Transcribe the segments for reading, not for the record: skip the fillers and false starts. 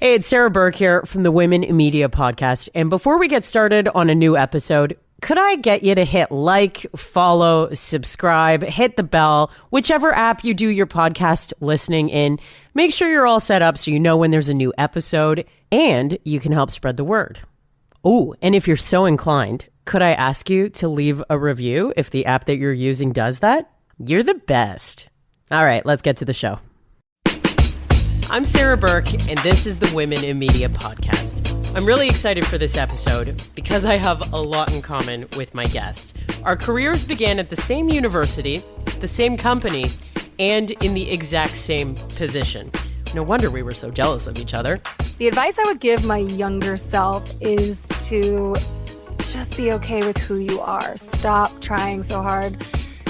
Hey, it's Sarah Burke here from the Women in Media podcast. And before we get started on a new episode, could I get you to hit like, follow, subscribe, hit the bell, whichever app you do your podcast listening in. Make sure you're all set up so you know when there's a new episode and you can help spread the word. Oh, and if you're so inclined, could I ask you to leave a review if the app that you're using does that? You're the best. All right, let's get to the show. I'm Sarah Burke, and this is the Women in Media podcast. I'm really excited for this episode because I have a lot in common with my guest. Our careers began at the same university, the same company, and in the exact same position. No wonder we were so jealous of each other. The advice I would give my younger self is to just be okay with who you are. Stop trying so hard.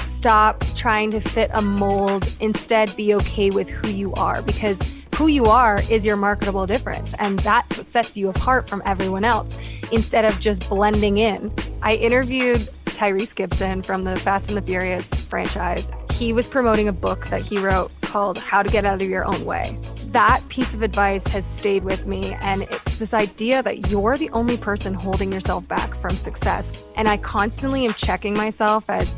Stop trying to fit a mold. Instead, be okay with who you are, because who you are is your marketable difference, and that's what sets you apart from everyone else, instead of just blending in. I interviewed Tyrese Gibson from the Fast and the Furious franchise. He was promoting a book that he wrote called How to Get Out of Your Own Way. That piece of advice has stayed with me, and it's this idea that you're the only person holding yourself back from success. And I constantly am checking myself as,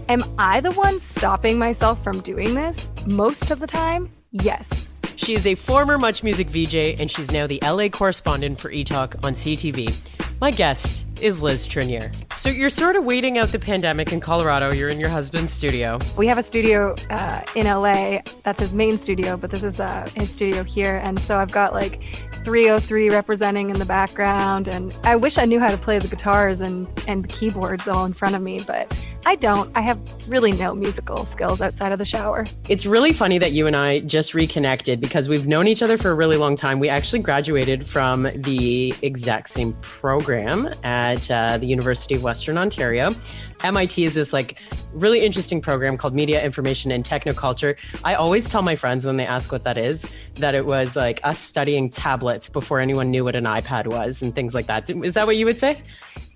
am I the one stopping myself from doing this? Most of the time, yes. She is a former Much Music VJ, and she's now the LA correspondent for Etalk on CTV. My guest is Liz Trinnear. So you're sort of waiting out the pandemic in Colorado. You're in your husband's studio. We have a studio in LA. That's his main studio, but this is his studio here. And so I've got like 303 representing in the background. And I wish I knew how to play the guitars and the keyboards all in front of me, but I don't. I have really no musical skills outside of the shower. It's really funny that you and I just reconnected because we've known each other for a really long time. We actually graduated from the exact same program at the University of Western Ontario. MIT is this like really interesting program called Media, Information, and Technoculture. I always tell my friends when they ask what that is, that it was like us studying tablets before anyone knew what an iPad was and things like that. Is that what you would say?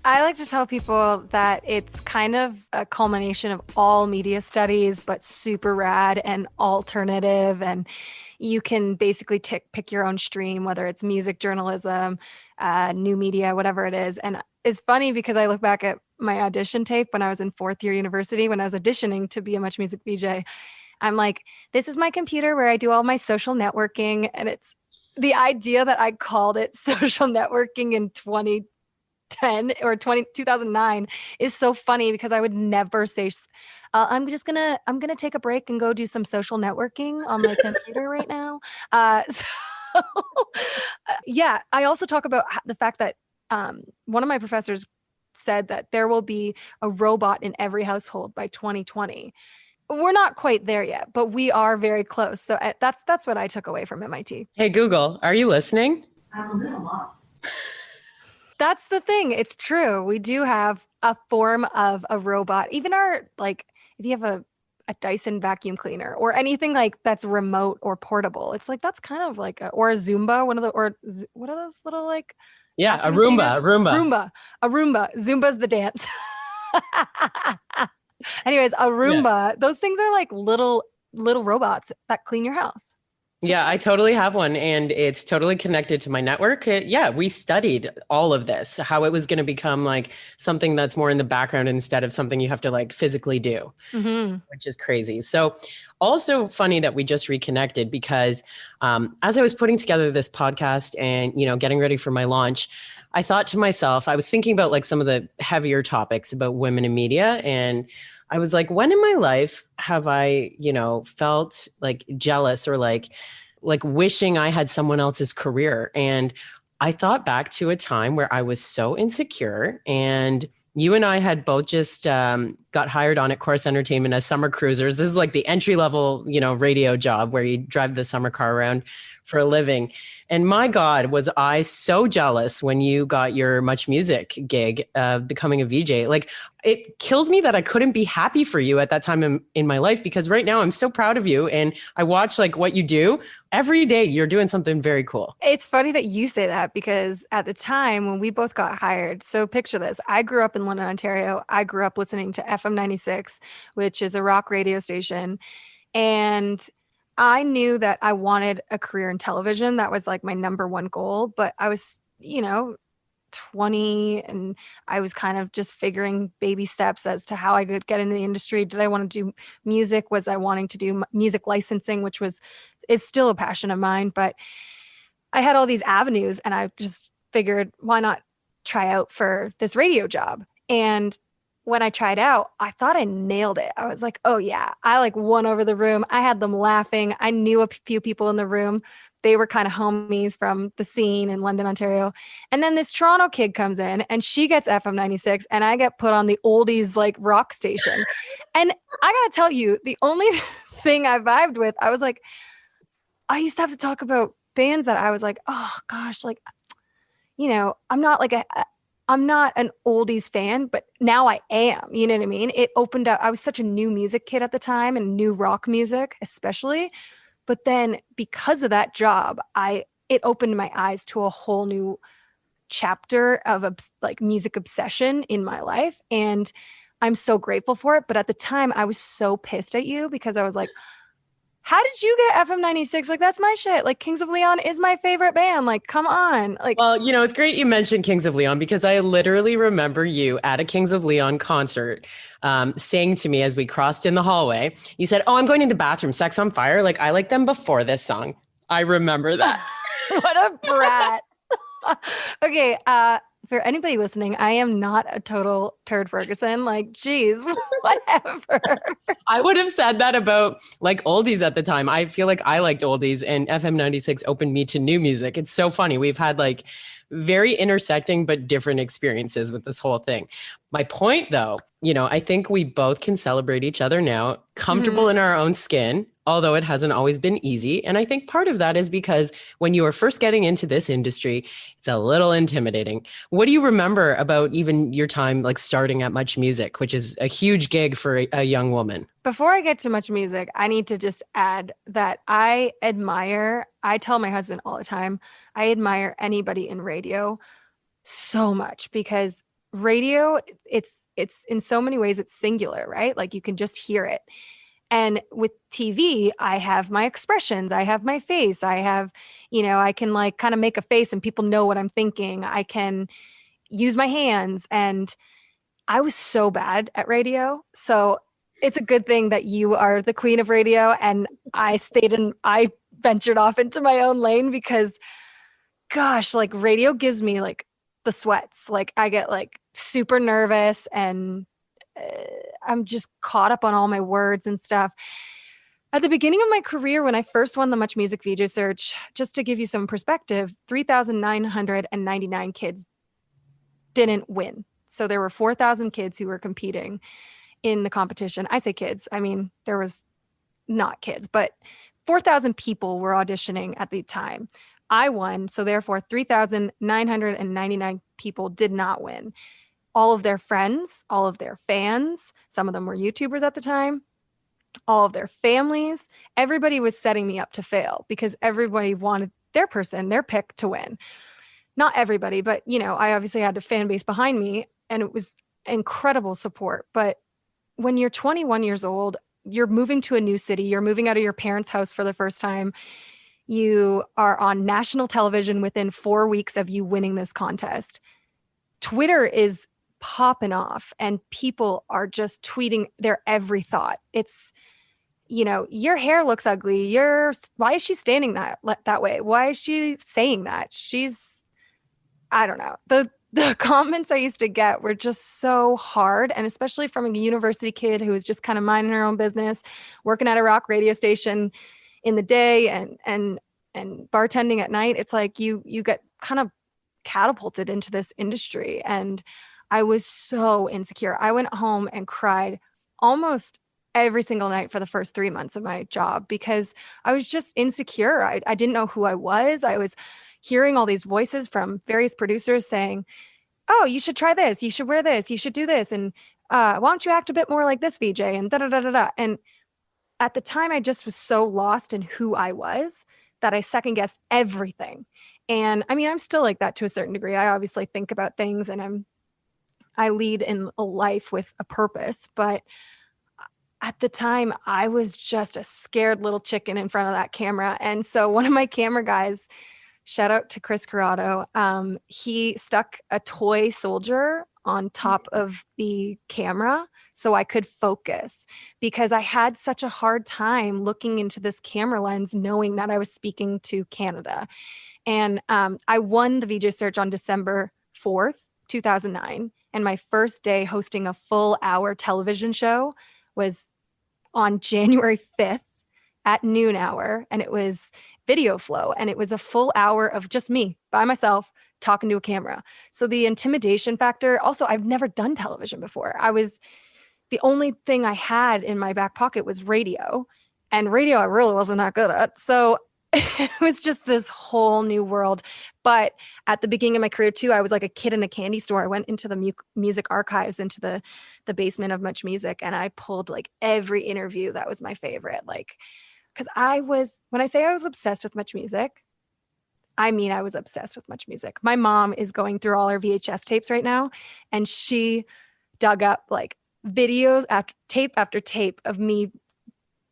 I like to tell people that it's kind of a culmination of all media studies, but super rad and alternative. And you can basically pick your own stream, whether it's music journalism, new media, whatever it is. And it's funny because I look back at my audition tape when I was in fourth year university, when I was auditioning to be a Much Music VJ. I'm like, this is my computer where I do all my social networking. And it's the idea that I called it social networking in 2010 or 2009 is so funny, because I would never say, I'm gonna take a break and go do some social networking on my computer right now. Yeah, I also talk about the fact that one of my professors said that there will be a robot in every household by 2020. We're not quite there yet, but we are very close. So that's what I took away from MIT. Hey, Google, are you listening? I'm a little lost. That's the thing. It's true. We do have a form of a robot. Even our, like, if you have a Dyson vacuum cleaner or anything like that's remote or portable, it's like, that's kind of like or a Zumba, what are those little like, yeah, a Roomba. Zumba's the dance. Anyways, a Roomba, yeah. Those things are like little robots that clean your house. Yeah, I totally have one, and it's totally connected to my network. We studied all of this, how it was going to become like something that's more in the background instead of something you have to like physically do, which is crazy. So also funny that we just reconnected because as I was putting together this podcast and, getting ready for my launch, I thought to myself, I was thinking about like some of the heavier topics about women in media, and I was like, when in my life have I, felt like jealous or like wishing I had someone else's career? And I thought back to a time where I was so insecure, and you and I had both just got hired on at Corus Entertainment as summer cruisers. This is like the entry level, radio job where you drive the summer car around for a living. And my God, was I so jealous when you got your Much Music gig, becoming a VJ. Like, it kills me that I couldn't be happy for you at that time in my life, because right now I'm so proud of you. And I watch like what you do every day. You're doing something very cool. It's funny that you say that, because at the time when we both got hired, so picture this, I grew up in London, Ontario. I grew up listening to FM 96, which is a rock radio station. And I knew that I wanted a career in television. That was like my number one goal, but I was, 20 and I was kind of just figuring baby steps as to how I could get into the industry. Did I want to do music? Was I wanting to do music licensing, which is still a passion of mine, but I had all these avenues and I just figured why not try out for this radio job? And when I tried out, I thought I nailed it. I was like, oh yeah, I like won over the room. I had them laughing. I knew a few people in the room. They were kind of homies from the scene in London, Ontario. And then this Toronto kid comes in and she gets FM 96 and I get put on the oldies like rock station. And I got to tell you, the only thing I vibed with, I was like, I used to have to talk about bands that I was like, oh gosh, like, I'm not an oldies fan, but now I am, you know what I mean? It opened up. I was such a new music kid at the time and new rock music, especially. But then because of that job, it opened my eyes to a whole new chapter of like music obsession in my life. And I'm so grateful for it. But at the time I was so pissed at you because I was like, how did you get FM 96? Like, that's my shit. Like, Kings of Leon is my favorite band. Like, come on. Like, well, it's great you mentioned Kings of Leon because I literally remember you at a Kings of Leon concert saying to me as we crossed in the hallway, you said, oh, I'm going to the bathroom, Sex on Fire. Like, I like them before this song. I remember that. What a brat. Okay. For anybody listening, I am not a total turd Ferguson. Like, geez, whatever. I would have said that about like oldies at the time. I feel like I liked oldies and FM 96 opened me to new music. It's so funny. We've had like very intersecting but different experiences with this whole thing. My point though, I think we both can celebrate each other now, comfortable in our own skin, although it hasn't always been easy. And I think part of that is because when you are first getting into this industry, it's a little intimidating. What do you remember about even your time like starting at Much Music, which is a huge gig for a young woman? Before I get to Much Music, I need to just add that I tell my husband all the time, I admire anybody in radio so much because radio, it's in so many ways, it's singular, right? Like you can just hear it. And with TV, I have my expressions, I have my face, I have, I can like kind of make a face and people know what I'm thinking. I can use my hands. And I was so bad at radio. So it's a good thing that you are the queen of radio. And I ventured off into my own lane because gosh, like radio gives me like the sweats. Like I get like super nervous and I'm just caught up on all my words and stuff. At the beginning of my career, when I first won the Much Music VJ Search, just to give you some perspective, 3,999 kids didn't win. So there were 4,000 kids who were competing in the competition. I say kids, I mean, there was not kids, but 4,000 people were auditioning at the time. I won, so therefore 3,999 people did not win. All of their friends, all of their fans, some of them were YouTubers at the time, all of their families, everybody was setting me up to fail because everybody wanted their person, their pick to win. Not everybody, but I obviously had a fan base behind me and it was incredible support. But when you're 21 years old, you're moving to a new city, you're moving out of your parents' house for the first time. You are on national television within 4 weeks of you winning this contest. Twitter is popping off and people are just tweeting their every thought. It's, your hair looks ugly. Why is she standing that way? Why is she saying that? I don't know. The comments I used to get were just so hard. And especially from a university kid who was just kind of minding her own business, working at a rock radio station in the day and bartending at night. It's like you get kind of catapulted into this industry. And I was so insecure. I went home and cried almost every single night for the first 3 months of my job because I was just insecure. I didn't know who I was. I was hearing all these voices from various producers saying, oh, you should try this. You should wear this. You should do this. And why don't you act a bit more like this VJ and da-da-da-da-da. And at the time, I just was so lost in who I was that I second guessed everything. And I mean, I'm still like that to a certain degree. I obviously think about things and I lead in a life with a purpose, but at the time, I was just a scared little chicken in front of that camera. And so one of my camera guys, shout out to Chris Corrado, he stuck a toy soldier on top of the camera so I could focus, because I had such a hard time looking into this camera lens, knowing that I was speaking to Canada. And I won the VJ Search on December 4th, 2009. And my first day hosting a full hour television show was on January 5th at noon hour. And it was Video Flow. And it was a full hour of just me by myself talking to a camera. So the intimidation factor, also, I've never done television before. The only thing I had in my back pocket was radio, and radio I really wasn't that good at. So it was just this whole new world. But at the beginning of my career too, I was like a kid in a candy store. I went into the music archives, into the basement of Much Music, and I pulled like every interview that was my favorite. Like, because when I say I was obsessed with Much Music, I mean I was obsessed with Much Music. My mom is going through all her VHS tapes right now, and she dug up like videos after tape of me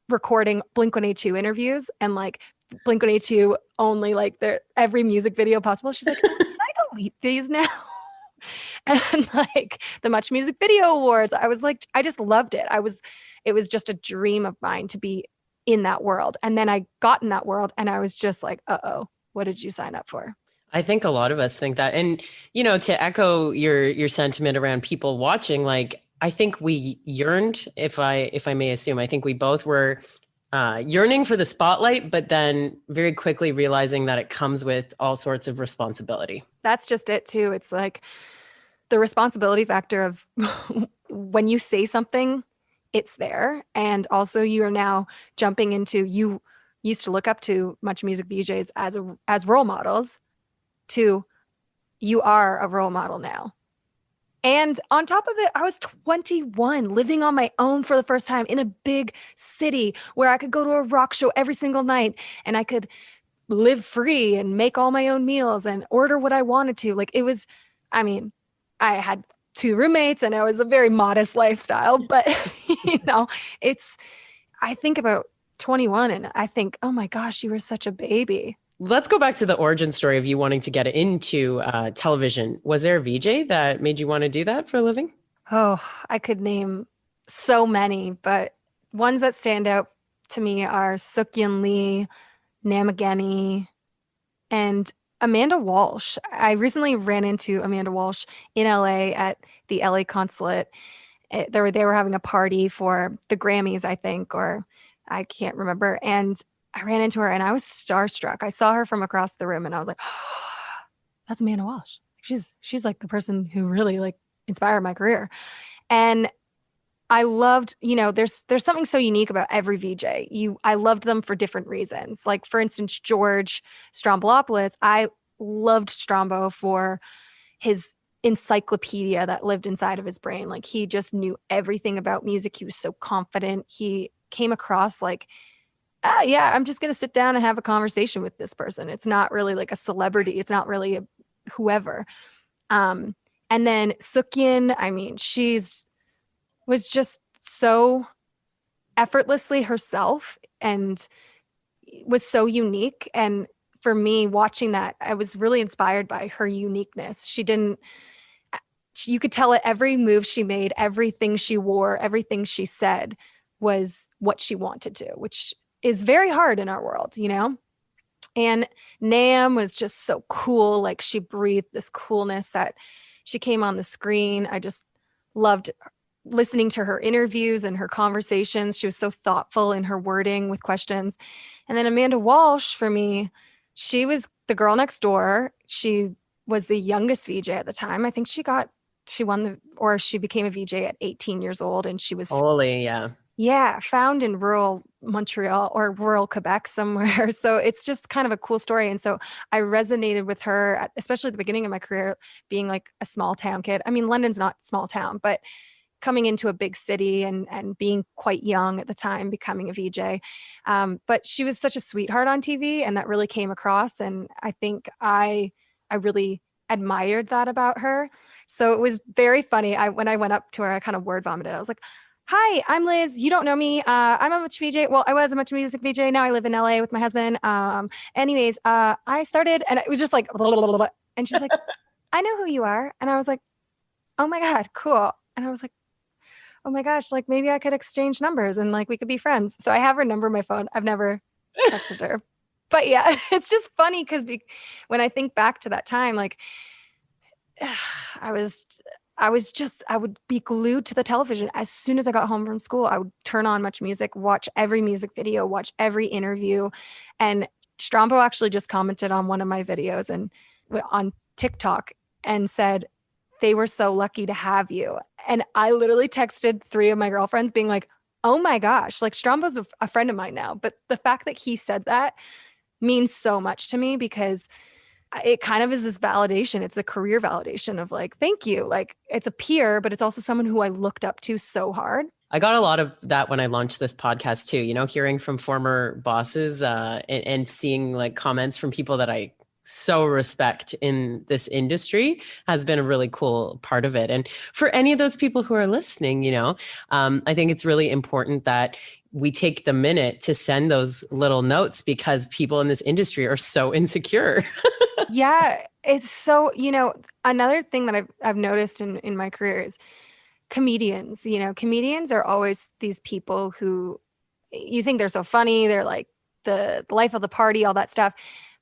recording Blink-182 interviews, and like Blink-182 only, like every music video possible. She's like, can I delete these now? And like the Much Music Video Awards, I was like, I just loved it. It was just a dream of mine to be in that world. And then I got in that world and I was just like, uh-oh, what did you sign up for? I think a lot of us think that. And, you know, to echo your sentiment around people watching, like, I think we yearned, if I may assume, I think we both were yearning for the spotlight, but then very quickly realizing that it comes with all sorts of responsibility. That's just it too. It's like the responsibility factor of when you say something, it's there. And also you are now jumping into, you used to look up to Much Music VJs as role models, to you are a role model now. And on top of it, I was 21, living on my own for the first time in a big city where I could go to a rock show every single night, and I could live free and make all my own meals and order what I wanted to. Like, it was, I mean, I had 2 roommates and it was a very modest lifestyle, but you know, I think about 21 and I think, oh my gosh, you were such a baby. Let's go back to the origin story of you wanting to get into television. Was there a VJ that made you want to do that for a living? Oh, I could name so many, but ones that stand out to me are Sukyin Lee, Namageni, and Amanda Walsh. I recently ran into Amanda Walsh in LA at the LA consulate. They were having a party for the Grammys, I think, or I can't remember. And I ran into her and I was starstruck. I saw her from across the room and I was like, oh, that's Amanda Walsh. She's like the person who really like inspired my career. And I loved, you know, there's something so unique about every VJ. I loved them for different reasons. Like, for instance, George Stroumboulopoulos, I loved Strombo for his encyclopedia that lived inside of his brain. Like, he just knew everything about music. He was so confident. He came across like, yeah, I'm just going to sit down and have a conversation with this person. It's not really like a celebrity. It's not really whoever. And then Sukyin, I mean, was just so effortlessly herself and was so unique. And for me, watching that, I was really inspired by her uniqueness. You could tell it, every move she made, everything she wore, everything she said was what she wanted to, which is very hard in our world, you know? And Nam was just so cool. Like, she breathed this coolness that she came on the screen. I just loved listening to her interviews and her conversations. She was so thoughtful in her wording with questions. And then Amanda Walsh, for me, she was the girl next door. She was the youngest VJ at the time. I think she became a VJ at 18 years old, and she was Holy, yeah. Yeah, found in rural Montreal or rural Quebec somewhere. So it's just kind of a cool story. And so I resonated with her, especially at the beginning of my career, being like a small town kid. I mean, London's not a small town, but coming into a big city and being quite young at the time, becoming a VJ. But she was such a sweetheart on TV, and that really came across. And I think I really admired that about her. So it was very funny. When I went up to her, I kind of word vomited. I was like, Hi, I'm Liz. You don't know me. I'm a Much VJ. Well, I was a Much Music VJ. Now I live in LA with my husband. Anyways, I started and it was just like, blah, blah, blah, blah. And she's like, I know who you are. And I was like, oh my God, cool. And I was like, oh my gosh, like maybe I could exchange numbers and like we could be friends. So I have her number on my phone. I've never texted her. But yeah, it's just funny because when I think back to that time, like I would be glued to the television. As soon as I got home from school, I would turn on Much Music, watch every music video, watch every interview. And Strombo actually just commented on one of my videos and on TikTok and said, they were so lucky to have you. And I literally texted 3 of my girlfriends being like, oh my gosh, like Strombo's a friend of mine now. But the fact that he said that means so much to me because it kind of is this validation. It's a career validation of like, thank you. Like it's a peer, but it's also someone who I looked up to so hard. I got a lot of that when I launched this podcast too, you know, hearing from former bosses and seeing like comments from people that I so respect in this industry has been a really cool part of it. And for any of those people who are listening, you know, I think it's really important that we take the minute to send those little notes because people in this industry are so insecure. Yeah, it's so, you know, another thing that I've noticed in my career is comedians. You know, comedians are always these people who you think they're so funny, they're like the life of the party, all that stuff.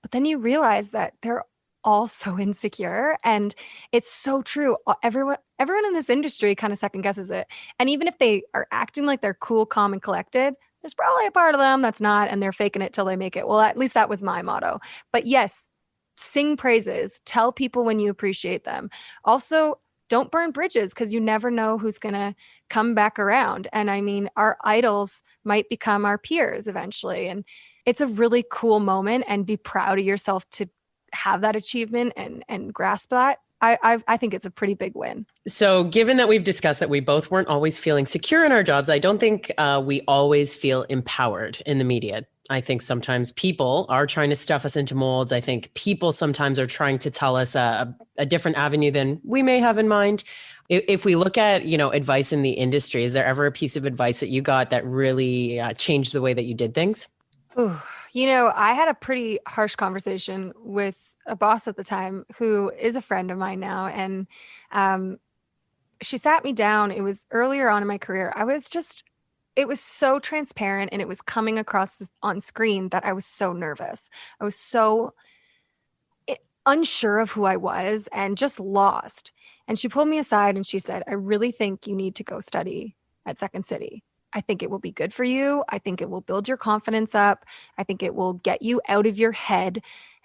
But then you realize that they're all so insecure. And it's so true. Everyone in this industry kind of second guesses it. And even if they are acting like they're cool, calm, and collected, there's probably a part of them that's not, and they're faking it till they make it. Well, at least that was my motto. But yes, sing praises, tell people when you appreciate them. Also, don't burn bridges because you never know who's going to come back around. And I mean, our idols might become our peers eventually. And it's a really cool moment, and be proud of yourself to have that achievement and grasp that. I think it's a pretty big win. So given that we've discussed that we both weren't always feeling secure in our jobs, I don't think we always feel empowered in the media. I think sometimes people are trying to stuff us into molds. I think people sometimes are trying to tell us a different avenue than we may have in mind. If we look at, you know, advice in the industry, is there ever a piece of advice that you got that really changed the way that you did things? Ooh, you know, I had a pretty harsh conversation with a boss at the time who is a friend of mine now. And she sat me down. It was earlier on in my career. It was so transparent and it was coming across on screen that I was so nervous. I was so unsure of who I was and just lost. And she pulled me aside and she said, I really think you need to go study at Second City. I think it will be good for you. I think it will build your confidence up. I think it will get you out of your head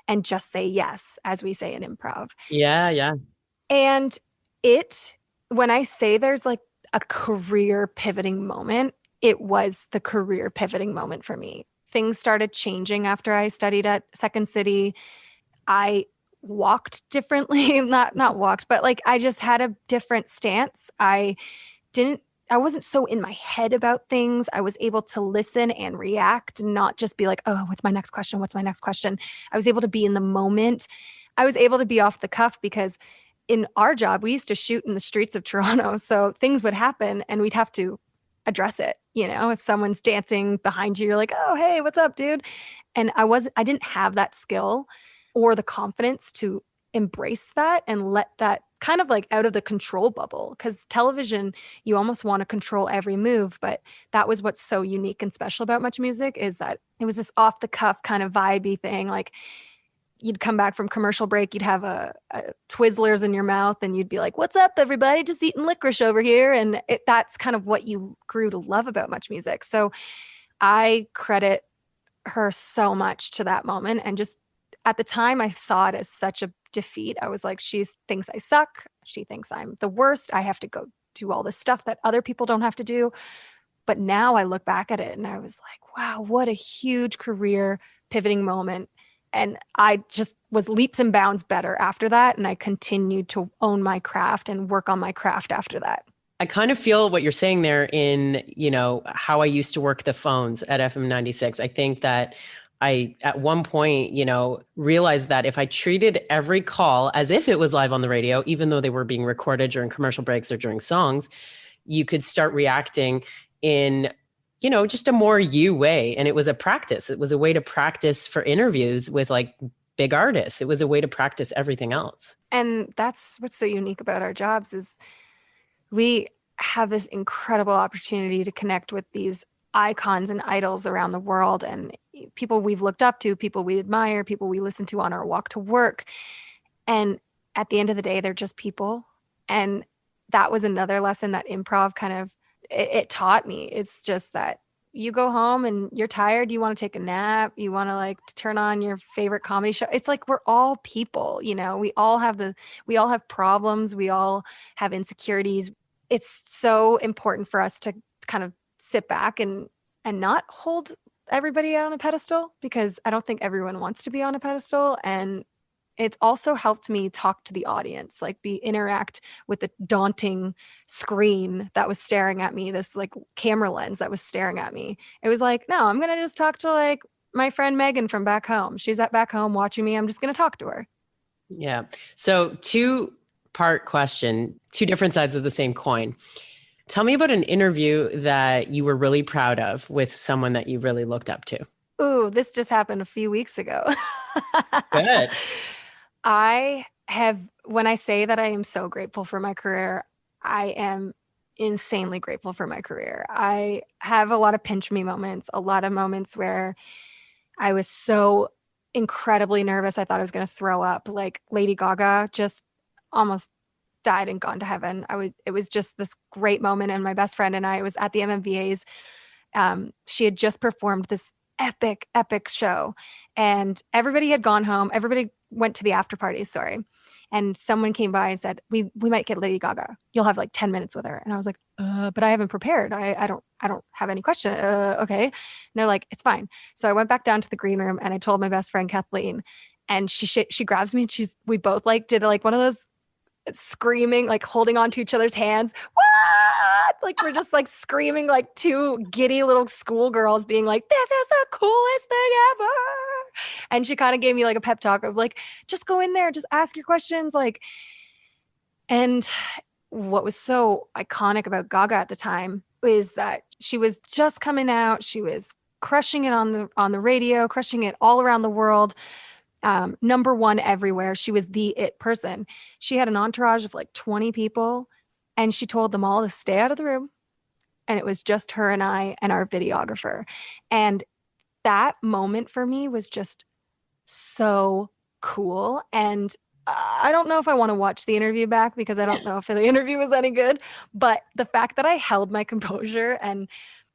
and just say yes, as we say in improv. Yeah, yeah. And when I say there's like a career pivoting moment, it was the career pivoting moment for me. Things started changing after I studied at Second City. I walked differently, not walked, but like I just had a different stance. I wasn't so in my head about things. I was able to listen and react, not just be like, oh, what's my next question? What's my next question? I was able to be in the moment. I was able to be off the cuff because in our job, we used to shoot in the streets of Toronto. So things would happen and we'd have to address it. You know, if someone's dancing behind you, you're like, oh, hey, what's up, dude? And I didn't have that skill or the confidence to embrace that and let that kind of like out of the control bubble, because television, you almost want to control every move. But that was what's so unique and special about Much Music, is that it was this off the cuff kind of vibey thing. Like you'd come back from commercial break, you'd have a Twizzlers in your mouth and you'd be like, what's up, everybody? Just eating licorice over here. And that's kind of what you grew to love about Much Music. So I credit her so much to that moment. And just at the time, I saw it as such a defeat. I was like, she thinks I suck. She thinks I'm the worst. I have to go do all this stuff that other people don't have to do. But now I look back at it and I was like, wow, what a huge career pivoting moment. And I just was leaps and bounds better after that. And I continued to own my craft and work on my craft after that. I kind of feel what you're saying there in, you know, how I used to work the phones at FM 96. I think that I, at one point, you know, realized that if I treated every call as if it was live on the radio, even though they were being recorded during commercial breaks or during songs, you could start reacting in, just a more you way. And it was a practice. It was a way to practice for interviews with like big artists. It was a way to practice everything else. And that's what's so unique about our jobs is we have this incredible opportunity to connect with these icons and idols around the world, and people we've looked up to, people we admire, people we listen to on our walk to work. And at the end of the day, they're just people. And that was another lesson that improv kind of, it taught me. It's just that you go home and you're tired, you want to take a nap, you want to like turn on your favorite comedy show. It's like we're all people, we all have problems, we all have insecurities. It's so important for us to kind of sit back and not hold everybody on a pedestal, because I don't think everyone wants to be on a pedestal. And it's also helped me talk to the audience, like interact with the daunting screen that was staring at me, this like camera lens that was staring at me. It was like, no, I'm going to just talk to like my friend Megan from back home. She's at back home watching me. I'm just going to talk to her. Yeah. So 2-part question, 2 different sides of the same coin. Tell me about an interview that you were really proud of with someone that you really looked up to. Ooh, this just happened a few weeks ago. Good. When I say that I am so grateful for my career, I am insanely grateful for my career. I have a lot of pinch me moments, a lot of moments where I was so incredibly nervous. I thought I was going to throw up. Like Lady Gaga just almost died and gone to heaven. It was just this great moment. And my best friend and I, it was at the MMVAs. She had just performed this epic show, and everybody had gone home. Everybody went to the after party, sorry. And someone came by and said, we might get Lady Gaga. You'll have like 10 minutes with her. And I was like, but I haven't prepared. I don't have any question. Okay. And they're like, it's fine. So I went back down to the green room and I told my best friend Kathleen, and she grabs me and we both like did like one of those screaming, like holding on to each other's hands. What? Like we're just like screaming like 2 giddy little schoolgirls being like, this is the coolest thing ever. And she kind of gave me like a pep talk of like, just go in there, just ask your questions. Like, and what was so iconic about Gaga at the time is that she was just coming out. She was crushing it on the radio, crushing it all around the world. Number 1 everywhere. She was the it person. She had an entourage of like 20 people, and she told them all to stay out of the room. And it was just her and I and our videographer. And that moment for me was just so cool. And I don't know if I want to watch the interview back, because I don't know if the interview was any good, but the fact that I held my composure and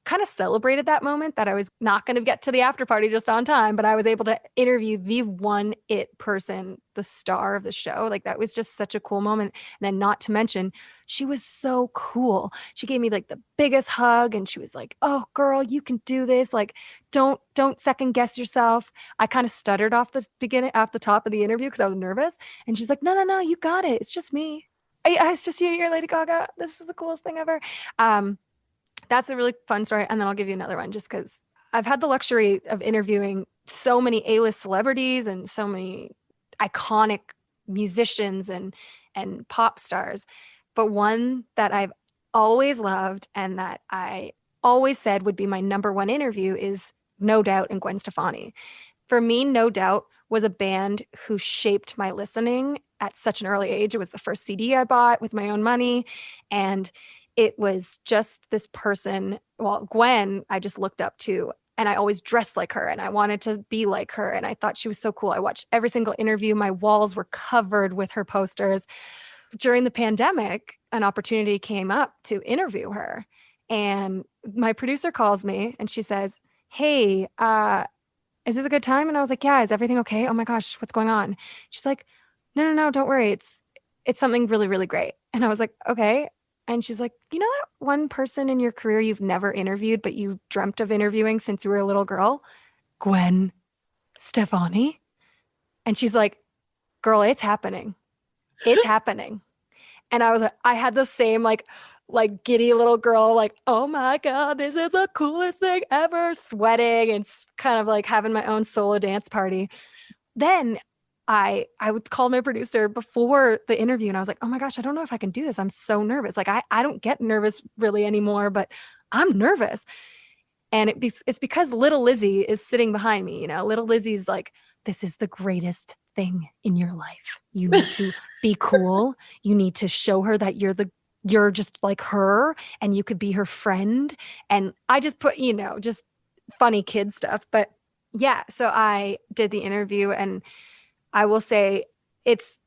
kind of celebrated that moment, that I was not going to get to the after party just on time, but I was able to interview the one it person, the star of the show. Like that was just such a cool moment. And then not to mention, she was so cool. She gave me like the biggest hug, and she was like, oh girl, you can do this. Like, don't second guess yourself. I kind of stuttered off the top of the interview because I was nervous. And she's like, no, you got it. It's just me. It's just you're Lady Gaga. This is the coolest thing ever. That's a really fun story. And then I'll give you another one, just because I've had the luxury of interviewing so many A-list celebrities and so many iconic musicians and pop stars. But one that I've always loved and that I always said would be my number 1 interview is No Doubt and Gwen Stefani. For me, No Doubt was a band who shaped my listening at such an early age. It was the first CD I bought with my own money. And it was just this person, well, Gwen, I just looked up to, and I always dressed like her and I wanted to be like her. And I thought she was so cool. I watched every single interview. My walls were covered with her posters. During the pandemic, an opportunity came up to interview her. And my producer calls me and she says, hey, is this a good time? And I was like, yeah, is everything okay? Oh my gosh, what's going on? She's like, no, don't worry. It's something really, really great. And I was like, okay. And she's like, you know that one person in your career you've never interviewed, but you dreamt of interviewing since you were a little girl? Gwen Stefani. And she's like, girl, it's happening. It's happening. And I had the same like giddy little girl, like, oh my God, this is the coolest thing ever, sweating and kind of like having my own solo dance party. Then I would call my producer before the interview and I was like, oh my gosh, I don't know if I can do this. I'm so nervous. Like I don't get nervous really anymore, but I'm nervous. And it's because little Lizzie is sitting behind me. Little Lizzie's like, this is the greatest thing in your life. You need to be cool. You need to show her that you're just like her and you could be her friend. And I just put, just funny kid stuff. But yeah, so I did the interview and I will say it's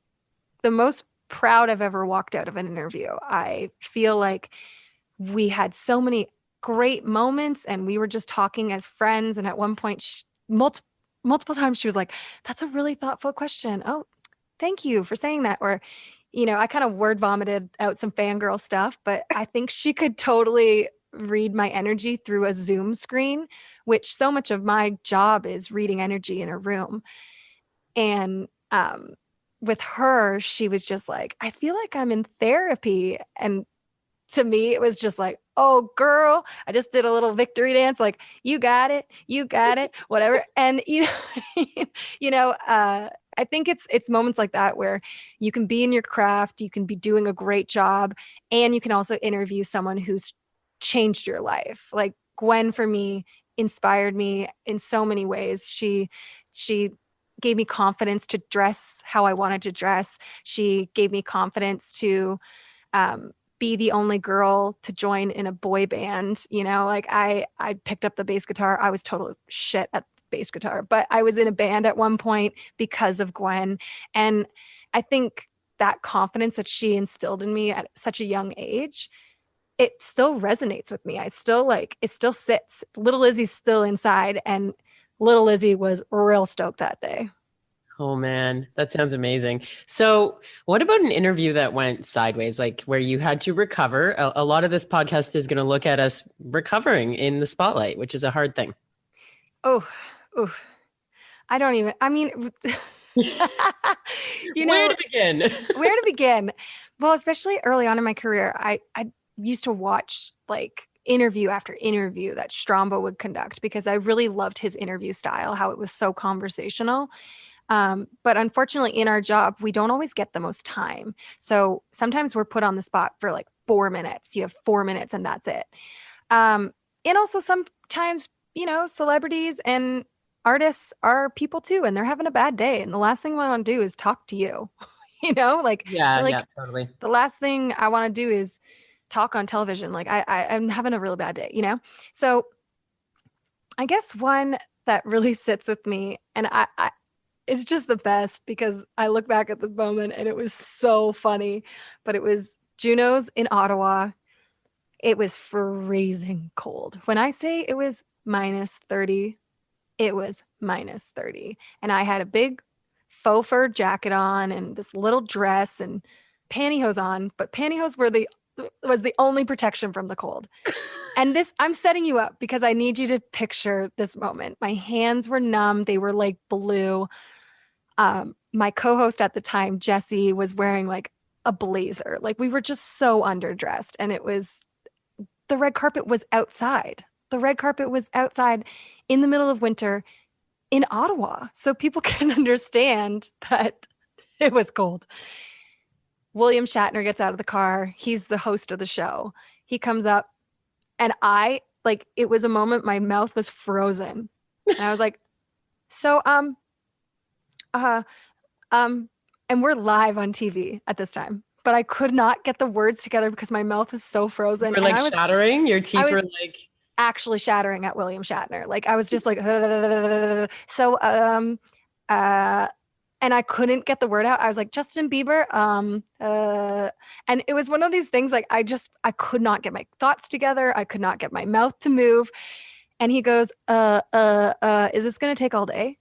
the most proud I've ever walked out of an interview. I feel like we had so many great moments and we were just talking as friends. And at one point, multiple times she was like, that's a really thoughtful question. Oh, thank you for saying that. Or, I kind of word vomited out some fangirl stuff, but I think she could totally read my energy through a Zoom screen, which so much of my job is reading energy in a room. And with her, she was just like, I feel like I'm in therapy. And to me, it was just like, oh, girl, I just did a little victory dance. Like, you got it, whatever. And, I think it's moments like that where you can be in your craft, you can be doing a great job, and you can also interview someone who's changed your life. Like Gwen, for me, inspired me in so many ways. She gave me confidence to dress how I wanted to dress. She gave me confidence to be the only girl to join in a boy band. Like I picked up the bass guitar. I was total shit at bass guitar, but I was in a band at one point because of Gwen. And I think that confidence that she instilled in me at such a young age, it still resonates with me. It still sits. Little Lizzie's still inside, and little Lizzie was real stoked that day. Oh man, that sounds amazing. So what about an interview that went sideways, like where you had to recover? A lot of this podcast is going to look at us recovering in the spotlight, which is a hard thing. Oh, I mean, where to begin? Where to begin? Well, especially early on in my career, I used to watch like interview after interview that Strombo would conduct because I really loved his interview style, how it was so conversational. But unfortunately in our job, we don't always get the most time. So sometimes we're put on the spot for like 4 minutes. You have 4 minutes and that's it. And also sometimes, celebrities and artists are people too, and they're having a bad day. And the last thing I want to do is talk to you, Yeah, totally. The last thing I want to do is talk on television. Like I'm having a really bad day, So I guess one that really sits with me, and I it's just the best because I look back at the moment and it was so funny, but it was Juno's in Ottawa. It was freezing cold. When I say it was -30, it was -30. And I had a big faux fur jacket on and this little dress and pantyhose on, but pantyhose was the only protection from the cold. And I'm setting you up because I need you to picture this moment. My hands were numb. They were like blue. My co-host at the time, Jesse, was wearing like a blazer. Like we were just so underdressed, and the red carpet was outside. The red carpet was outside in the middle of winter in Ottawa. So people can understand that it was cold. William Shatner gets out of the car. He's the host of the show. He comes up, and it was a moment my mouth was frozen. And I was like, so, and we're live on TV at this time, but I could not get the words together because my mouth was so frozen. You were like shattering? Your teeth were like actually shattering at William Shatner. Like I was just like, and I couldn't get the word out. I was like, Justin Bieber, and it was one of these things like I could not get my thoughts together. I could not get my mouth to move. And he goes, is this going to take all day?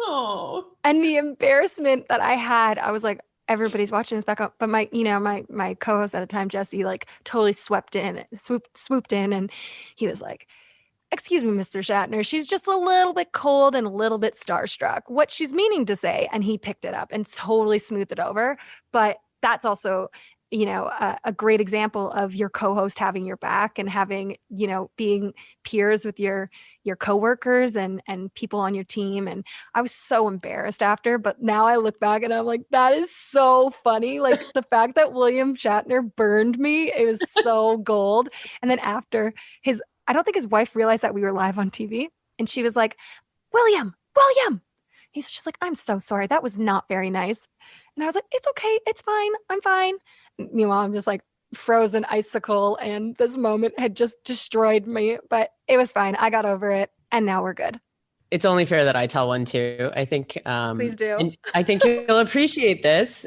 Oh. And the embarrassment that I had, I was like, everybody's watching this back up. But my co-host at the time, Jesse, like totally swooped in, and he was like, excuse me, Mr. Shatner, she's just a little bit cold and a little bit starstruck. What she's meaning to say. And he picked it up and totally smoothed it over. But that's also a great example of your co-host having your back and having, being peers with your coworkers and people on your team. And I was so embarrassed after, but now I look back and I'm like, that is so funny. Like the fact that William Shatner burned me, it was so gold. And then after I don't think his wife realized that we were live on TV, and she was like, William. He's just like, I'm so sorry. That was not very nice. And I was like, it's okay. It's fine. I'm fine. Meanwhile, I'm just like frozen icicle, and this moment had just destroyed me, but it was fine. I got over it, and now we're good. It's only fair that I tell one too. I think, please do. And I think you'll appreciate this.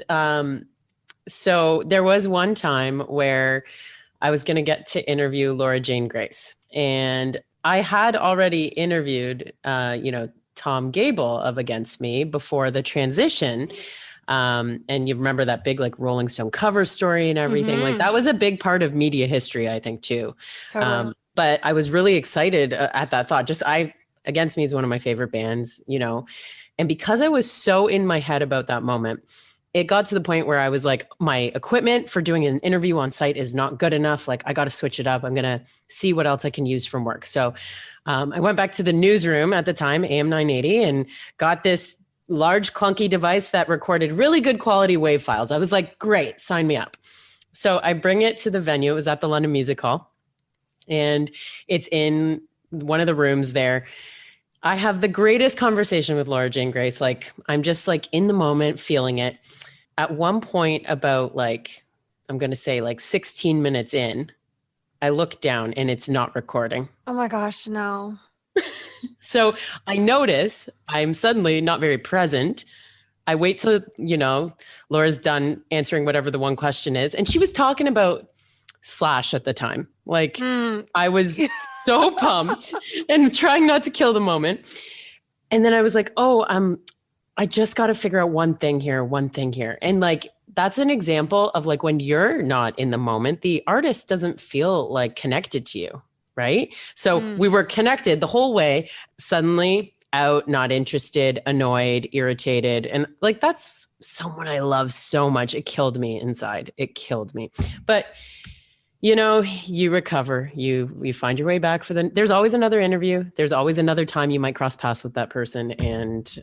So there was one time where I was going to get to interview Laura Jane Grace, and I had already interviewed, Tom Gable of Against Me before the transition. And you remember that big like Rolling Stone cover story and everything. Mm-hmm. Like that was a big part of media history, I think, too. Totally. But I was really excited at that thought. Against Me is one of my favorite bands, and because I was so in my head about that moment, it got to the point where I was like, my equipment for doing an interview on site is not good enough. Like I got to switch it up. I'm going to see what else I can use from work. So I went back to the newsroom at the time, AM 980, and got this large clunky device that recorded really good quality WAV files. I was like, great, sign me up. So I bring it to the venue. It was at the London Music Hall, and it's in one of the rooms there. I have the greatest conversation with Laura Jane Grace. Like I'm just like in the moment, feeling it. At one point, about like, I'm going to say like 16 minutes in, I look down and it's not recording. Oh my gosh, no. So I notice I'm suddenly not very present. I wait till, Laura's done answering whatever the one question is. And she was talking about Slash at the time. Like I was so pumped and trying not to kill the moment. And then I was like, I just got to figure out one thing here. And like, that's an example of like, when you're not in the moment, the artist doesn't feel like connected to you. Right. So we were connected the whole way, suddenly out, not interested, annoyed, irritated. And like, that's someone I love so much. It killed me inside. It killed me. But you recover, you find your way back there's always another interview. There's always another time you might cross paths with that person. And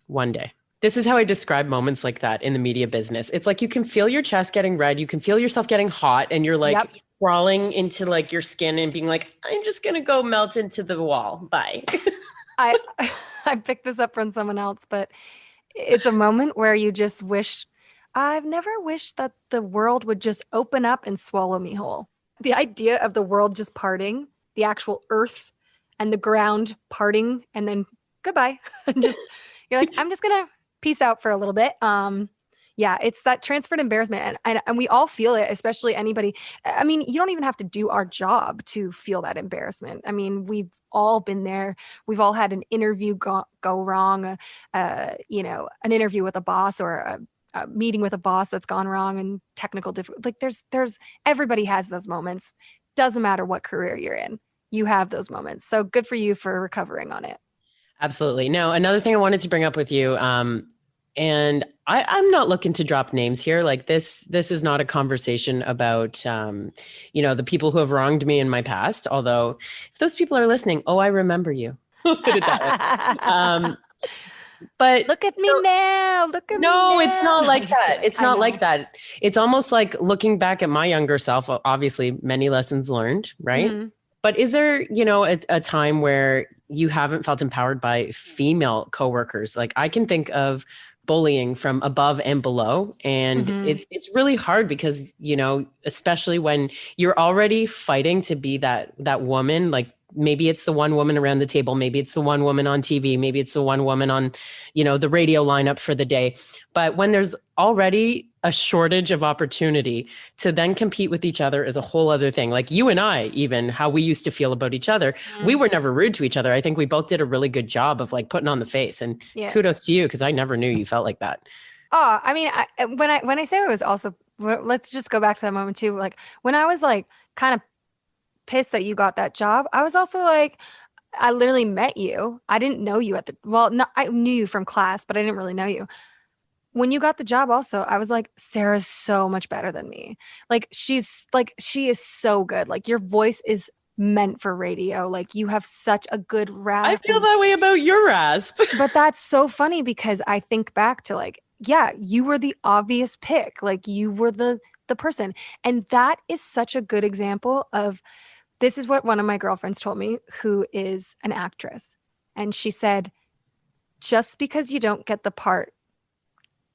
one day, this is how I describe moments like that in the media business. It's like, you can feel your chest getting red. You can feel yourself getting hot, and you're like, yep, crawling into like your skin and being like, I'm just going to go melt into the wall. Bye. I picked this up from someone else, but it's a moment where you just wish, I've never wished that the world would just open up and swallow me whole. The idea of the world just parting, the actual earth and the ground parting, and then goodbye. Just, you're like, I'm just going to peace out for a little bit. Yeah, it's that transferred embarrassment. And we all feel it, especially anybody. I mean, you don't even have to do our job to feel that embarrassment. I mean, we've all been there. We've all had an interview go wrong, an interview with a boss, or a meeting with a boss that's gone wrong, and technical difficulty. Like there's everybody has those moments. Doesn't matter what career you're in. You have those moments. So good for you for recovering on it. Absolutely. Now, another thing I wanted to bring up with you, and I'm not looking to drop names here. Like this is not a conversation about, the people who have wronged me in my past. Although if those people are listening, I remember you. Put it that way. But look at me now. Look at me now. No, it's not like that. It's not like that. It's almost like looking back at my younger self. Obviously, many lessons learned, right? Mm-hmm. But is there, a time where you haven't felt empowered by female coworkers? Like I can think of bullying from above and below. And it's really hard because, especially when you're already fighting to be that woman, like maybe it's the one woman around the table, maybe it's the one woman on TV, maybe it's the one woman on, the radio lineup for the day. But when there's already a shortage of opportunity to then compete with each other is a whole other thing. Like you and I, even how we used to feel about each other, we were never rude to each other. I think we both did a really good job of like putting on the face, and kudos to you, because I never knew you felt like that. Oh, I mean, when I say it was also, let's just go back to that moment too. Like when I was like kind of pissed that you got that job, I was also like, I literally met you. I didn't know you I knew you from class, but I didn't really know you. when you got the job also, I was like, Sarah's so much better than me. Like she is so good. Like your voice is meant for radio. Like you have such a good I rasp. feel that way about your rasp. But that's so funny because I think back to like, yeah, you were the obvious pick. Like you were the person. And that is such a good example of, this is what one of my girlfriends told me, who is an actress. And she said, just because you don't get the part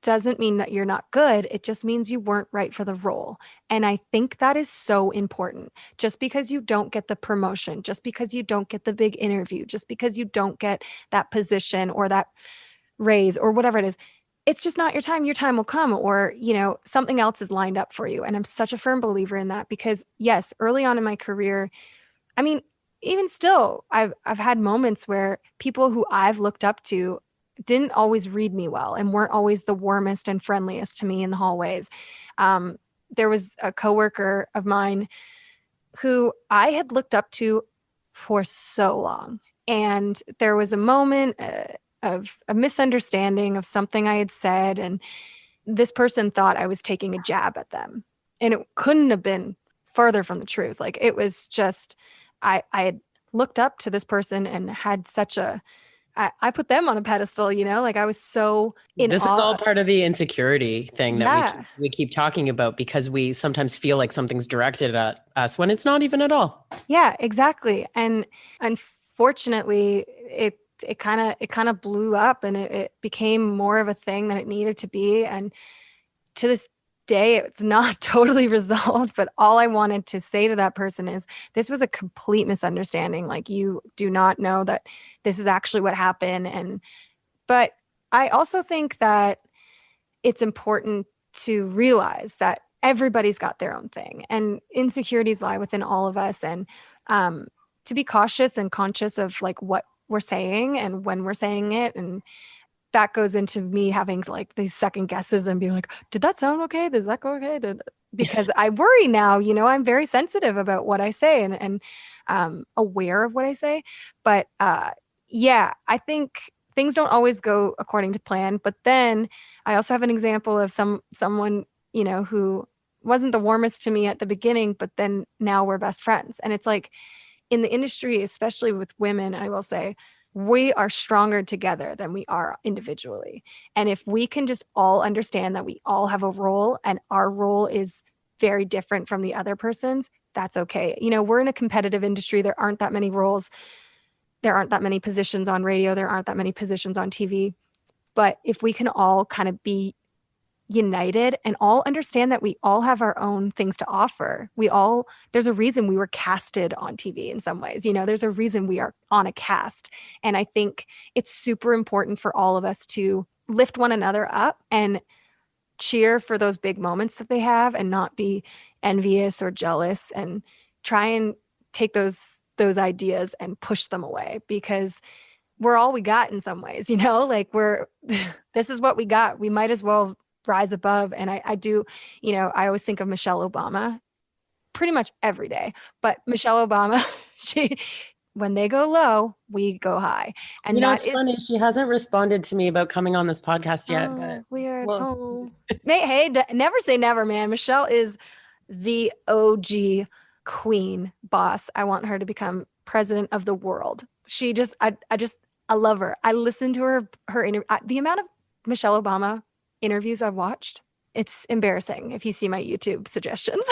doesn't mean that you're not good. It just means you weren't right for the role. And I think that is so important. Just because you don't get the promotion, just because you don't get the big interview, just because you don't get that position or that raise or whatever it is, it's just not your time. Your time will come, or, you know, something else is lined up for you. And I'm such a firm believer in that because yes, early on in my career, I mean, even still, I've had moments where people who I've looked up to didn't always read me well and weren't always the warmest and friendliest to me in the hallways. There was a coworker of mine who I had looked up to for so long. And there was a moment of a misunderstanding of something I had said. And this person thought I was taking a jab at them. And it couldn't have been further from the truth. Like it was just, I had looked up to this person and had such a, I put them on a pedestal, you know, like I was so in This awe. is all part of the insecurity thing that Yeah. we keep talking about, because we sometimes feel like something's directed at us when it's not even at all. Yeah, exactly. And unfortunately, it kind of blew up, and it became more of a thing than it needed to be. And to this day, it's not totally resolved. But all I wanted to say to that person is, this was a complete misunderstanding. Like, you do not know that this is actually what happened. But I also think that it's important to realize that everybody's got their own thing, and insecurities lie within all of us. And to be cautious and conscious of like what we're saying and when we're saying it. And that goes into me having like these second guesses and being like, did that sound okay? Does that go okay? Because I worry now, you know, I'm very sensitive about what I say and aware of what I say. But yeah, I think things don't always go according to plan. But then I also have an example of someone, you know, who wasn't the warmest to me at the beginning, but then now we're best friends. And it's like, in the industry, especially with women, I will say, we are stronger together than we are individually. And if we can just all understand that we all have a role and our role is very different from the other person's, that's okay. You know, we're in a competitive industry. There aren't that many roles. There aren't that many positions on radio. There aren't that many positions on TV. But if we can all kind of be united and all understand that we all have our own things to offer. There's a reason we were casted on TV in some ways, you know, there's a reason we are on a cast. And I think it's super important for all of us to lift one another up and cheer for those big moments that they have and not be envious or jealous, and try and take those ideas and push them away, because we're all we got in some ways, you know, like this is what we got. We might as well rise above. And I do, you know, I always think of Michelle Obama pretty much every day, but Michelle Obama, when they go low, we go high. And you know, it's funny. She hasn't responded to me about coming on this podcast yet. But weird. Well. Hey, never say never, man. Michelle is the OG queen boss. I want her to become president of the world. She just, I love her. I listened to her interview. The amount of Michelle Obama interviews I've watched, it's embarrassing if you see my YouTube suggestions.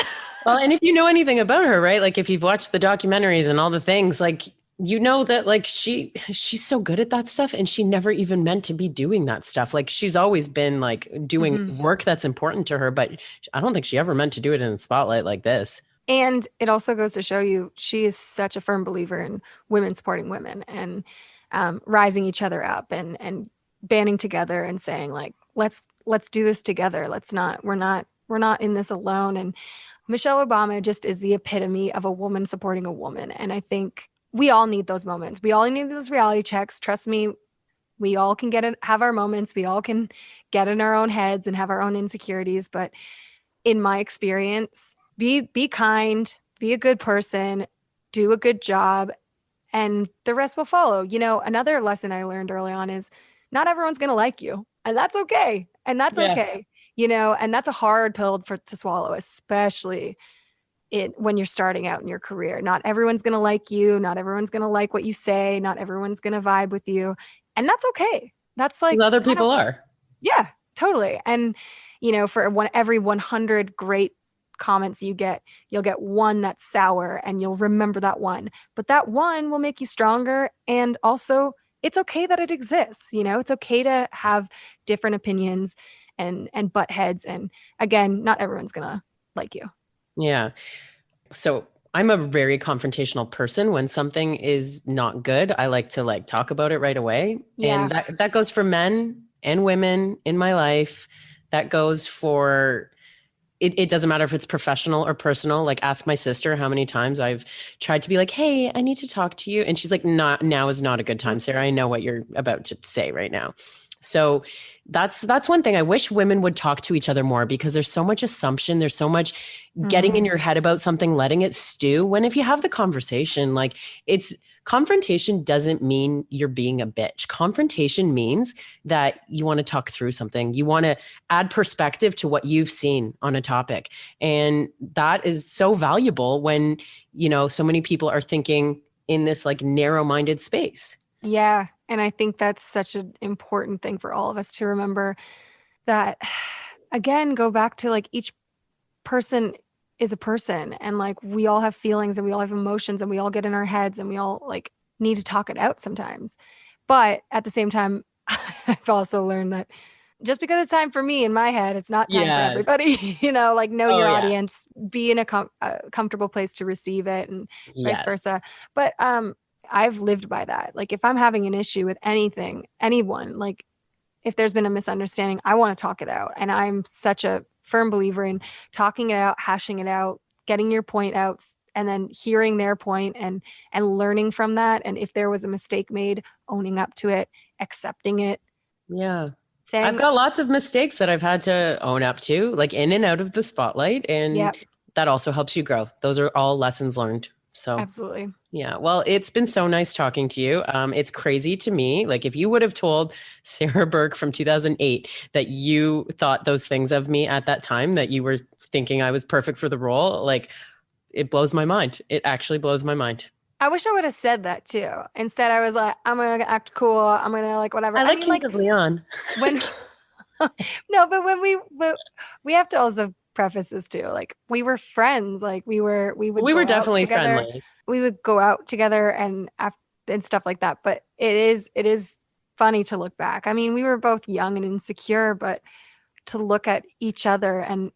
Well, and if you know anything about her, right? Like if you've watched the documentaries and all the things, like, you know that like she's so good at that stuff, and she never even meant to be doing that stuff. Like she's always been like doing work that's important to her, but I don't think she ever meant to do it in the spotlight like this. And it also goes to show you, she is such a firm believer in women supporting women and rising each other up and banding together and saying like, let's do this together. We're not in this alone. And Michelle Obama just is the epitome of a woman supporting a woman. And I think we all need those moments. We all need those reality checks. Trust me, we all can have our moments. We all can get in our own heads and have our own insecurities. But in my experience, be kind, be a good person, do a good job, and the rest will follow. You know, another lesson I learned early on is not everyone's going to like you, and that's okay. And that's Yeah. okay, and that's a hard pill to swallow, especially when you're starting out in your career. Not everyone's going to like you. Not everyone's going to like what you say. Not everyone's going to vibe with you. And that's okay. That's like, Because other people are. yeah, totally. And, for every 100 great comments you get, you'll get one that's sour and you'll remember that one. But that one will make you stronger. And also, it's okay that it exists. It's okay to have different opinions and butt heads. And again, not everyone's going to like you. Yeah. So I'm a very confrontational person. When something is not good, I like to talk about it right away. Yeah. And that goes for men and women in my life. That goes for it doesn't matter if it's professional or personal. Like, ask my sister how many times I've tried to be like, hey, I need to talk to you. And she's like, now is not a good time, Sarah. I know what you're about to say right now. So that's one thing. I wish women would talk to each other more, because there's so much assumption. There's so much getting in your head about something, letting it stew. When if you have the conversation, confrontation doesn't mean you're being a bitch. Confrontation means that you want to talk through something. You want to add perspective to what you've seen on a topic. And that is so valuable when, so many people are thinking in this narrow-minded space. Yeah. And I think that's such an important thing for all of us to remember, that, again, go back to each person is a person, and we all have feelings and we all have emotions and we all get in our heads and we all need to talk it out sometimes. But at the same time, I've also learned that just because it's time for me in my head, it's not time for everybody. Know your audience, be in a comfortable place to receive it, and vice versa. But I've lived by that. If I'm having an issue with anything, anyone, if there's been a misunderstanding, I want to talk it out. And I'm such a firm believer in talking it out, hashing it out, getting your point out, and then hearing their point and learning from that. And if there was a mistake made, owning up to it, accepting it. Yeah. I've got lots of mistakes that I've had to own up to, in and out of the spotlight. And that also helps you grow. Those are all lessons learned. So absolutely. Yeah. Well, it's been so nice talking to you. It's crazy to me. If you would have told Sarah Burke from 2008 that you thought those things of me at that time, that you were thinking I was perfect for the role, it blows my mind. It actually blows my mind. I wish I would have said that too. Instead, I was like, I'm going to act cool. I'm going to whatever. I mean, Kings of Leon. No, but we have to also preface this too. We were friends. We were definitely friendly. We would go out together and stuff like that. But it is funny to look back. I mean, we were both young and insecure, but to look at each other and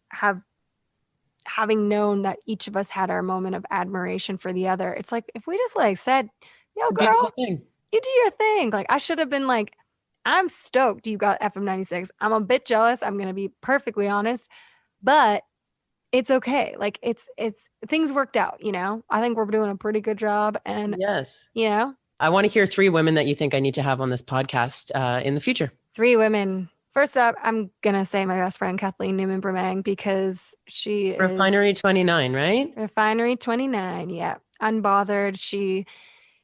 having known that each of us had our moment of admiration for the other, it's if we just said, yo, girl, you do your thing. I should have been I'm stoked you got FM 96. I'm a bit jealous. I'm going to be perfectly honest, but it's okay. It's things worked out, I think we're doing a pretty good job. And yes, I want to hear 3 women that you think I need to have on this podcast in the future. 3 women. First up, I'm going to say my best friend, Kathleen Newman Bremang, because she is Refinery 29, right? Refinery 29. Yeah. Unbothered. She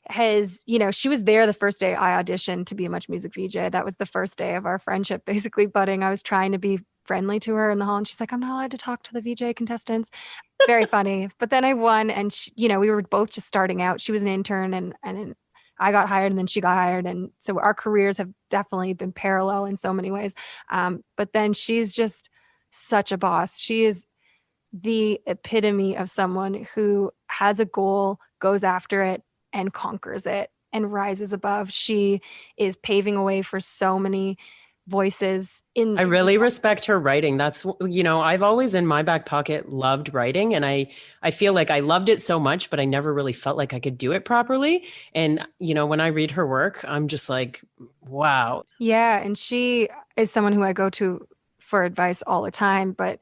has, she was there the first day I auditioned to be a Much Music VJ. That was the first day of our friendship basically budding. I was trying to be friendly to her in the hall, and she's like, I'm not allowed to talk to the VJ contestants. Very funny. But then I won, and she, we were both just starting out. She was an intern, and then I got hired, and then she got hired. And so our careers have definitely been parallel in so many ways. But then she's just such a boss. She is the epitome of someone who has a goal, goes after it, and conquers it and rises above. She is paving a way for so many voices I really respect her writing. That's, I've always in my back pocket loved writing, and I feel like I loved it so much, but I never really felt like I could do it properly. And, when I read her work, I'm just like, wow. Yeah. And she is someone who I go to for advice all the time, but,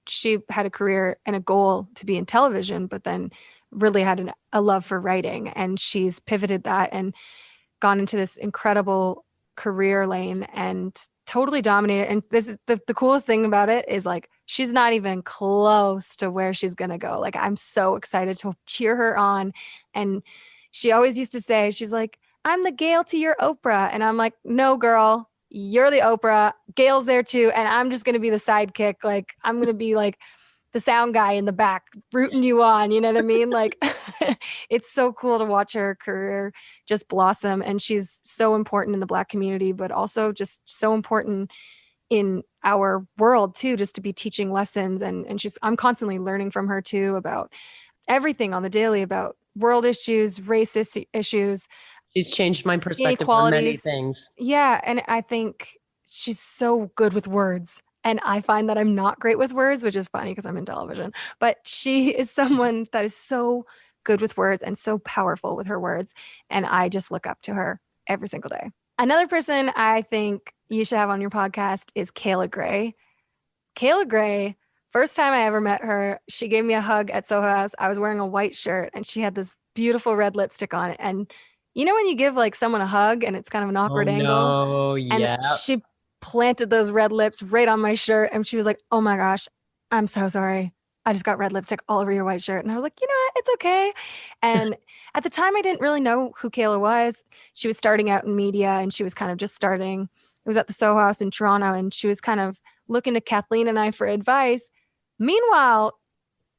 she had a career and a goal to be in television, but then really had a love for writing, and she's pivoted that and gone into this incredible career lane and totally dominated. And this is the coolest thing about it is she's not even close to where she's gonna go. I'm so excited to cheer her on. And she always used to say, she's like, I'm the Gail to your Oprah. And I'm like, no, girl, you're the Oprah, Gail's there too, and I'm just going to be the sidekick. Like, I'm going to be like the sound guy in the back rooting you on, you know what I mean? Like, it's so cool to watch her career just blossom. And she's so important in the Black community, but also just so important in our world too, just to be teaching lessons. And I'm constantly learning from her too about everything on the daily, about world issues, racist issues. She's changed my perspective on many things. Yeah. And I think she's so good with words. And I find that I'm not great with words, which is funny because I'm in television. But she is someone that is so good with words and so powerful with her words. And I just look up to her every single day. Another person I think you should have on your podcast is Kayla Gray. Kayla Gray, first time I ever met her, she gave me a hug at Soho House. I was wearing a white shirt and she had this beautiful red lipstick on it. And you know when you give like someone a hug and it's kind of an awkward angle? Oh, yeah. And she planted those red lips right on my shirt. And she was like, oh my gosh, I'm so sorry. I just got red lipstick all over your white shirt. And I was like, you know what? It's okay. And at the time, I didn't really know who Kayla was. She was starting out in media and she was kind of just starting. It was at the Soho House in Toronto and she was kind of looking to Kathleen and I for advice. Meanwhile,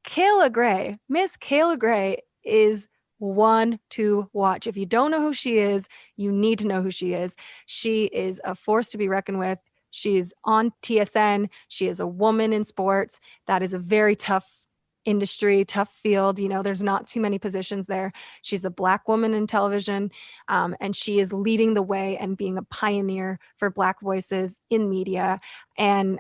Kayla Gray, Miss Kayla Gray is one to watch. If you don't know who she is, you need to know who she is. She is a force to be reckoned with. She's on TSN. She is a woman in sports. That is a very tough industry, tough field. You know, there's not too many positions there. She's a Black woman in television, and she is leading the way and being a pioneer for Black voices in media. And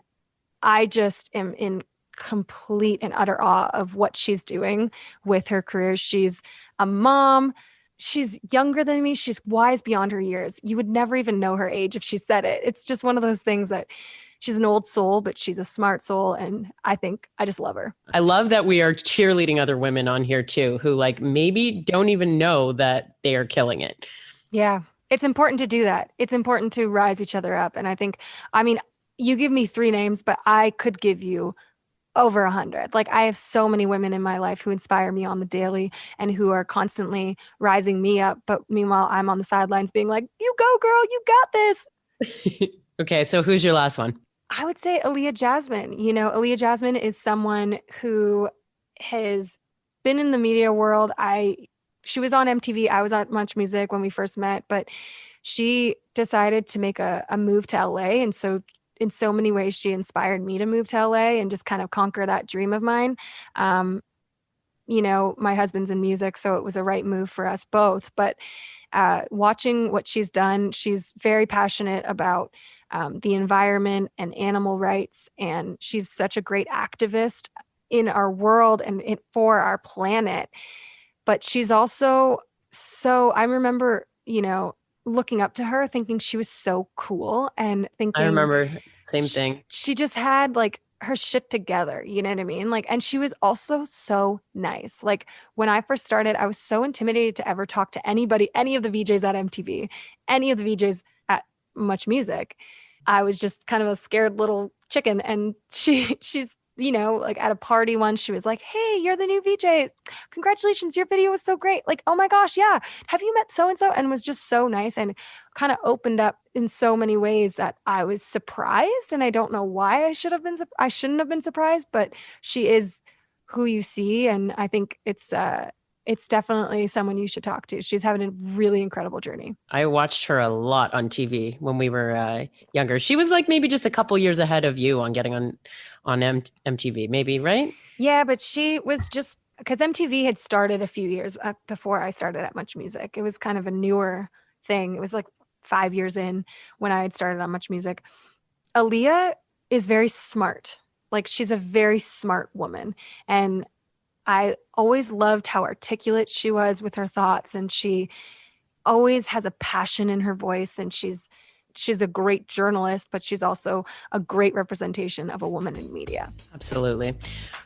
I just am in complete and utter awe of what she's doing with her career. She's a mom. She's younger than me. She's wise beyond her years. You would never even know her age if she said it. It's just one of those things that she's an old soul, but she's a smart soul. And I think I just love her. I love that we are cheerleading other women on here too, who like maybe don't even know that they are killing it. Yeah. It's important to do that. It's important to rise each other up. And I think, I mean, you give me 3 names, but I could give you over 100. Like I have so many women in my life who inspire me on the daily and who are constantly rising me up. But meanwhile, I'm on the sidelines being like, you go, girl, you got this. Okay. So who's your last one? I would say Aaliyah Jasmine. You know, Aaliyah Jasmine is someone who has been in the media world. She was on MTV. I was at Much Music when we first met, but she decided to make a move to LA. And so in so many ways, she inspired me to move to LA and just kind of conquer that dream of mine. You know, my husband's in music, so it was a right move for us both. But watching what she's done, she's very passionate about the environment and animal rights. And she's such a great activist in our world and for our planet. But she's also I remember, you know, looking up to her, thinking she was so cool and thinking, I remember same thing. She just had like her shit together. You know what I mean? Like, and she was also so nice. Like when I first started, I was so intimidated to ever talk to anybody, any of the VJs at MTV, any of the VJs at Much Music. I was just kind of a scared little chicken. And she's, you know, like at a party once, she was like, hey, you're the new VJ. Congratulations. Your video was so great. Like, oh my gosh. Yeah. Have you met so-and-so? And was just so nice and kind of opened up in so many ways that I was surprised. And I don't know why I shouldn't have been surprised, but she is who you see. And I think it's definitely someone you should talk to. She's having a really incredible journey. I watched her a lot on TV when we were younger. She was like maybe just a couple years ahead of you on getting on MTV, maybe, right? Yeah, but she was just because MTV had started a few years before I started at Much Music. It was kind of a newer thing. It was like 5 years in when I had started on Much Music. Aaliyah is very smart. Like she's a very smart woman. And I always loved how articulate she was with her thoughts, and she always has a passion in her voice, and she's a great journalist, but she's also a great representation of a woman in media. Absolutely.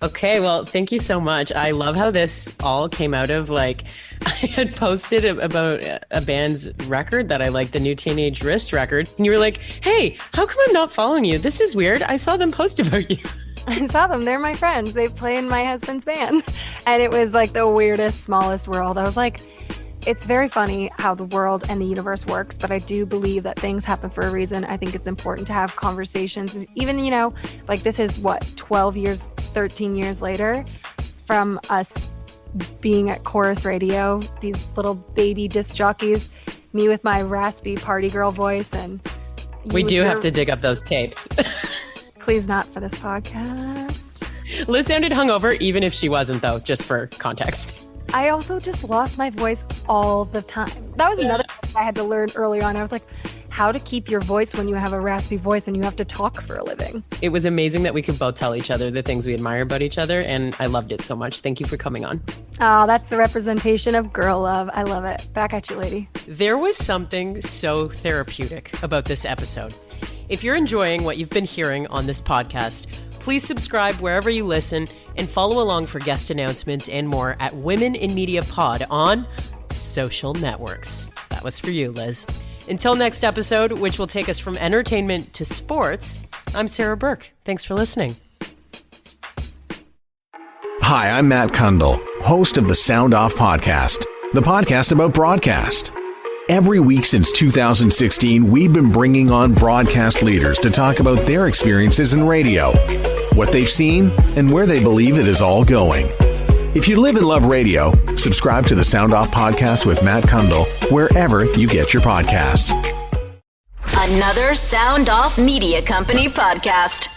Okay, well, thank you so much. I love how this all came out of like, I had posted about a band's record that I like, the new Teenage Wrist record, and you were like, hey, how come I'm not following you? This is weird. I saw them post about you. I saw them. They're my friends. They play in my husband's band. And it was like the weirdest, smallest world. I was like, it's very funny how the world and the universe works, but I do believe that things happen for a reason. I think it's important to have conversations, even, you know, like this is what, 12 years, 13 years later from us being at Corus Radio, these little baby disc jockeys, me with my raspy party girl voice, and we do have to dig up those tapes. Please not for this podcast. Liz sounded hungover, even if she wasn't, though, just for context. I also just lost my voice all the time. That was another thing I had to learn early on. I was like, how to keep your voice when you have a raspy voice and you have to talk for a living. It was amazing that we could both tell each other the things we admire about each other, and I loved it so much. Thank you for coming on. Oh, that's the representation of girl love. I love it. Back at you, lady. There was something so therapeutic about this episode. If you're enjoying what you've been hearing on this podcast, please subscribe wherever you listen and follow along for guest announcements and more at Women in Media Pod on social networks. That was for you, Liz. Until next episode, which will take us from entertainment to sports, I'm Sarah Burke. Thanks for listening. Hi, I'm Matt Kundle, host of the Sound Off Podcast, the podcast about broadcast. Every week since 2016, we've been bringing on broadcast leaders to talk about their experiences in radio, what they've seen, and where they believe it is all going. If you live and love radio, subscribe to the Sound Off Podcast with Matt Kundle wherever you get your podcasts. Another Sound Off Media Company podcast.